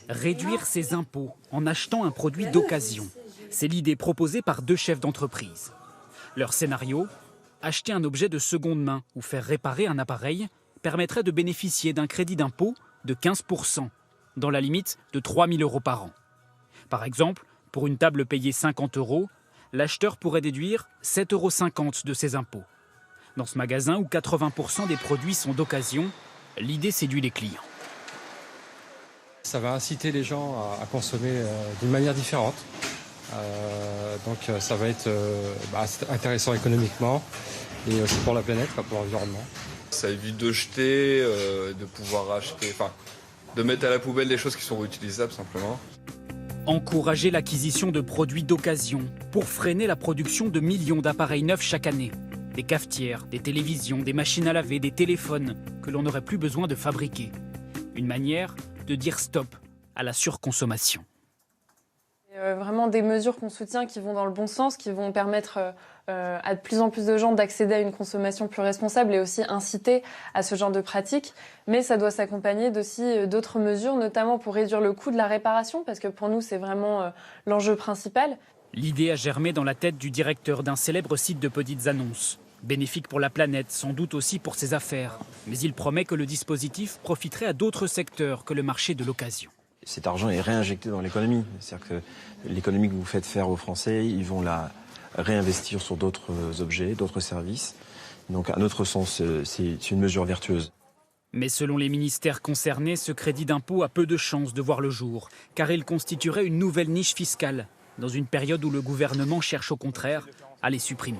Réduire ses impôts en achetant un produit d'occasion. C'est l'idée proposée par 2 chefs d'entreprise. Leur scénario, acheter un objet de seconde main ou faire réparer un appareil permettrait de bénéficier d'un crédit d'impôt de 15%, dans la limite de 3 000 € par an. Par exemple, pour une table payée 50 €, l'acheteur pourrait déduire 7,50 € de ses impôts. Dans ce magasin où 80% des produits sont d'occasion, l'idée séduit les clients. Ça va inciter les gens à consommer d'une manière différente. Donc ça va être intéressant économiquement et aussi pour la planète, pour l'environnement. Ça évite de jeter, de pouvoir acheter, de mettre à la poubelle des choses qui sont réutilisables simplement. Encourager l'acquisition de produits d'occasion pour freiner la production de millions d'appareils neufs chaque année. Des cafetières, des télévisions, des machines à laver, des téléphones que l'on n'aurait plus besoin de fabriquer. Une manière de dire stop à la surconsommation. Vraiment des mesures qu'on soutient qui vont dans le bon sens, qui vont permettre à de plus en plus de gens d'accéder à une consommation plus responsable et aussi inciter à ce genre de pratiques. Mais ça doit s'accompagner d'aussi d'autres mesures, notamment pour réduire le coût de la réparation, parce que pour nous, c'est vraiment l'enjeu principal. L'idée a germé dans la tête du directeur d'un célèbre site de petites annonces. Bénéfique pour la planète, sans doute aussi pour ses affaires. Mais il promet que le dispositif profiterait à d'autres secteurs que le marché de l'occasion. Cet argent est réinjecté dans l'économie. C'est-à-dire que l'économie que vous faites faire aux Français, ils vont la réinvestir sur d'autres objets, d'autres services. Donc à notre sens, c'est une mesure vertueuse. Mais selon les ministères concernés, ce crédit d'impôt a peu de chances de voir le jour, car il constituerait une nouvelle niche fiscale, dans une période où le gouvernement cherche au contraire à les supprimer.